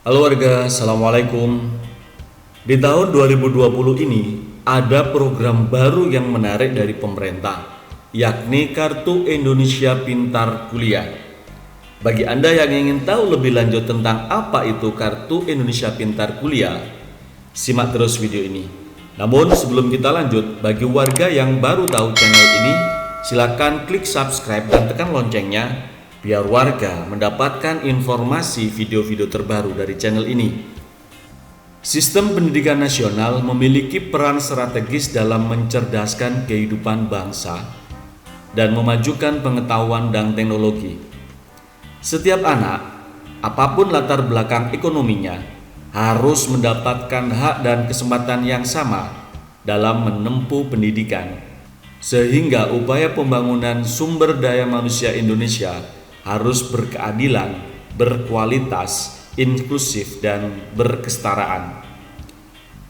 Halo warga, Assalamualaikum. Di tahun 2020 ini ada program baru yang menarik dari pemerintah, yakni Kartu Indonesia Pintar Kuliah. Bagi Anda yang ingin tahu lebih lanjut tentang apa itu Kartu Indonesia Pintar Kuliah, simak terus video ini. Namun sebelum kita lanjut, bagi warga yang baru tahu channel ini, silakan klik subscribe dan tekan loncengnya biar warga mendapatkan informasi video-video terbaru dari channel ini. Sistem pendidikan nasional memiliki peran strategis dalam mencerdaskan kehidupan bangsa dan memajukan pengetahuan dan teknologi. Setiap anak, apapun latar belakang ekonominya, harus mendapatkan hak dan kesempatan yang sama dalam menempuh pendidikan, sehingga upaya pembangunan sumber daya manusia Indonesia harus berkeadilan, berkualitas, inklusif, dan berkesetaraan.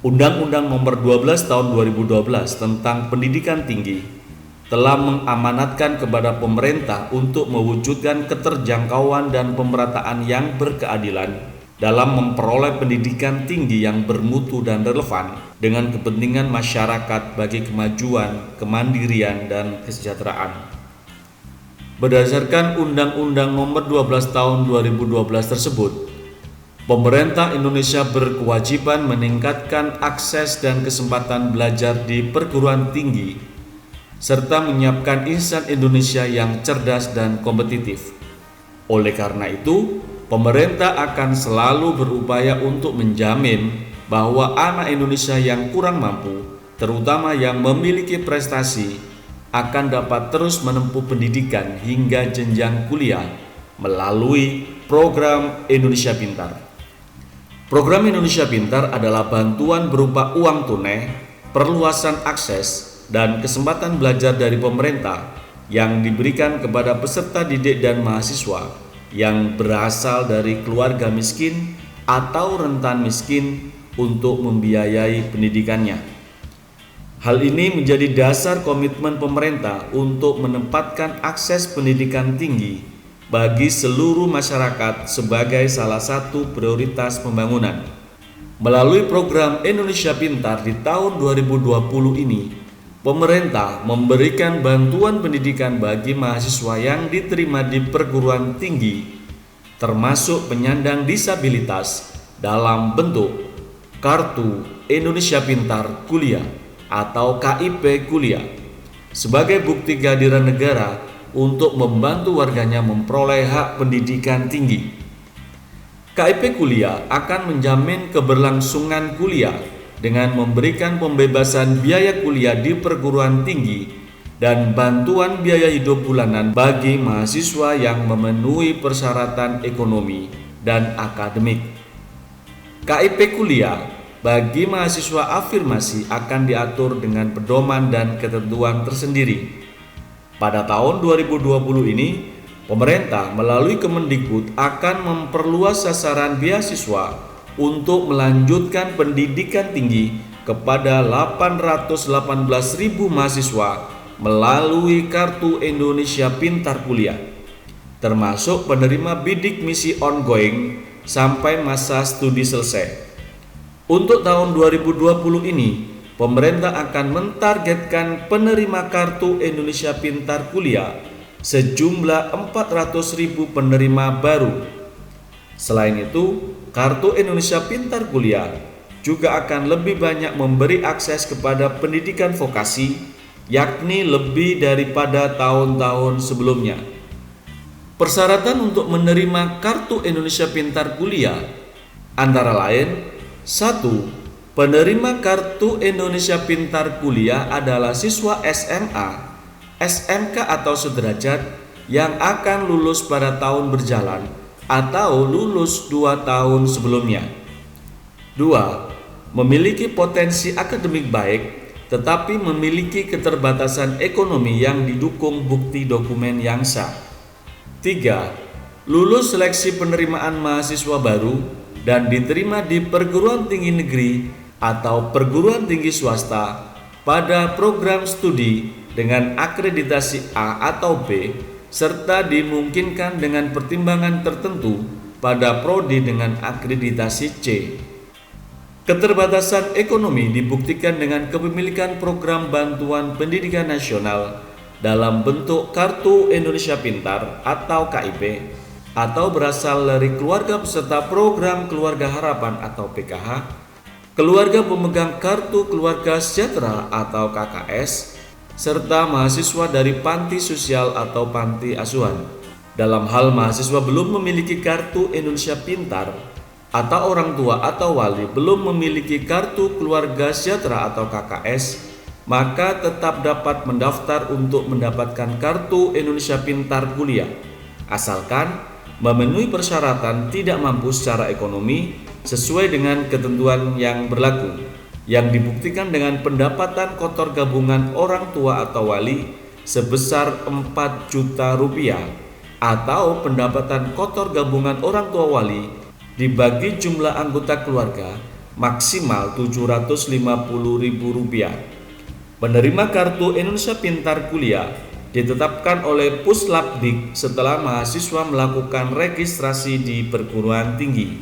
Undang-Undang Nomor 12 Tahun 2012 tentang Pendidikan Tinggi telah mengamanatkan kepada pemerintah untuk mewujudkan keterjangkauan dan pemerataan yang berkeadilan dalam memperoleh pendidikan tinggi yang bermutu dan relevan dengan kepentingan masyarakat bagi kemajuan, kemandirian, dan kesejahteraan. Berdasarkan Undang-Undang Nomor 12 Tahun 2012 tersebut, pemerintah Indonesia berkewajiban meningkatkan akses dan kesempatan belajar di perguruan tinggi serta menyiapkan insan Indonesia yang cerdas dan kompetitif. Oleh karena itu, pemerintah akan selalu berupaya untuk menjamin bahwa anak Indonesia yang kurang mampu, terutama yang memiliki prestasi, akan dapat terus menempuh pendidikan hingga jenjang kuliah melalui program Indonesia Pintar. Program Indonesia Pintar adalah bantuan berupa uang tunai, perluasan akses, dan kesempatan belajar dari pemerintah yang diberikan kepada peserta didik dan mahasiswa yang berasal dari keluarga miskin atau rentan miskin untuk membiayai pendidikannya. Hal ini menjadi dasar komitmen pemerintah untuk menempatkan akses pendidikan tinggi bagi seluruh masyarakat sebagai salah satu prioritas pembangunan. Melalui program Indonesia Pintar di tahun 2020 ini, pemerintah memberikan bantuan pendidikan bagi mahasiswa yang diterima di perguruan tinggi, termasuk penyandang disabilitas, dalam bentuk Kartu Indonesia Pintar Kuliah atau KIP Kuliah sebagai bukti kehadiran negara untuk membantu warganya memperoleh hak pendidikan tinggi. KIP Kuliah akan menjamin keberlangsungan kuliah dengan memberikan pembebasan biaya kuliah di perguruan tinggi dan bantuan biaya hidup bulanan bagi mahasiswa yang memenuhi persyaratan ekonomi dan akademik. KIP Kuliah bagi mahasiswa afirmasi akan diatur dengan pedoman dan ketentuan tersendiri. Pada tahun 2020 ini, pemerintah melalui Kemendikbud akan memperluas sasaran beasiswa untuk melanjutkan pendidikan tinggi kepada 818.000 mahasiswa melalui Kartu Indonesia Pintar Kuliah, termasuk penerima bidik misi ongoing sampai masa studi selesai. Untuk tahun 2020 ini, pemerintah akan mentargetkan penerima Kartu Indonesia Pintar Kuliah sejumlah 400.000 penerima baru. Selain itu, Kartu Indonesia Pintar Kuliah juga akan lebih banyak memberi akses kepada pendidikan vokasi, yakni lebih daripada tahun-tahun sebelumnya. Persyaratan untuk menerima Kartu Indonesia Pintar Kuliah antara lain: 1. Penerima Kartu Indonesia Pintar Kuliah adalah siswa SMA, SMK atau sederajat yang akan lulus pada tahun berjalan atau lulus 2 tahun sebelumnya. 2. Memiliki potensi akademik baik tetapi memiliki keterbatasan ekonomi yang didukung bukti dokumen yang sah. 3. Lulus seleksi penerimaan mahasiswa baru dan diterima di perguruan tinggi negeri atau perguruan tinggi swasta pada program studi dengan akreditasi A atau B serta dimungkinkan dengan pertimbangan tertentu pada prodi dengan akreditasi C. Keterbatasan ekonomi dibuktikan dengan kepemilikan program bantuan pendidikan nasional dalam bentuk Kartu Indonesia Pintar atau KIP, atau berasal dari keluarga peserta program Keluarga Harapan atau PKH, keluarga pemegang Kartu Keluarga Sejahtera atau KKS, serta mahasiswa dari panti sosial atau panti asuhan. Dalam hal mahasiswa belum memiliki Kartu Indonesia Pintar, atau orang tua atau wali belum memiliki Kartu Keluarga Sejahtera atau KKS, maka tetap dapat mendaftar untuk mendapatkan Kartu Indonesia Pintar Kuliah, asalkan memenuhi persyaratan tidak mampu secara ekonomi sesuai dengan ketentuan yang berlaku, yang dibuktikan dengan pendapatan kotor gabungan orang tua atau wali sebesar 4 juta rupiah, atau pendapatan kotor gabungan orang tua wali dibagi jumlah anggota keluarga maksimal Rp750.000. Penerima Kartu Indonesia Pintar Kuliah ditetapkan oleh Puslapdik setelah mahasiswa melakukan registrasi di perguruan tinggi.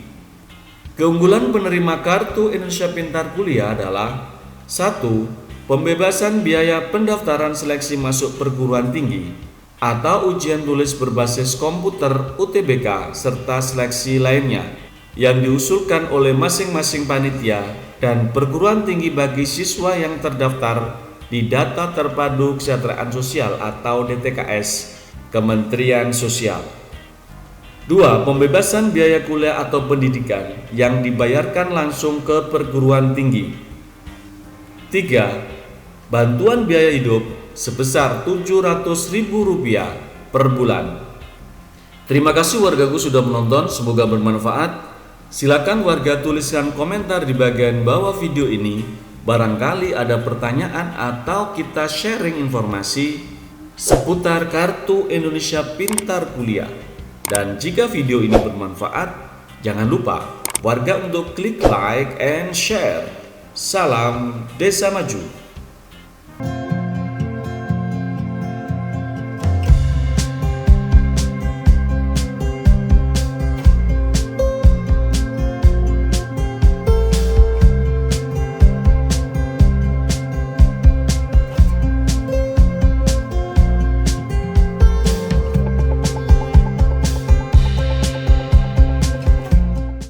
Keunggulan penerima Kartu Indonesia Pintar Kuliah adalah 1. Pembebasan biaya pendaftaran seleksi masuk perguruan tinggi atau ujian tulis berbasis komputer UTBK serta seleksi lainnya yang diusulkan oleh masing-masing panitia dan perguruan tinggi bagi siswa yang terdaftar di Data Terpadu Kesejahteraan Sosial atau DTKS Kementerian Sosial. 2. Pembebasan biaya kuliah atau pendidikan yang dibayarkan langsung ke perguruan tinggi. 3. Bantuan biaya hidup sebesar Rp700.000 per bulan. Terima kasih wargaku sudah menonton, semoga bermanfaat. Silakan warga tuliskan komentar di bagian bawah video ini. Barangkali ada pertanyaan atau kita sharing informasi seputar Kartu Indonesia Pintar Kuliah. Dan jika video ini bermanfaat, jangan lupa warga untuk klik like and share. Salam Desa Maju.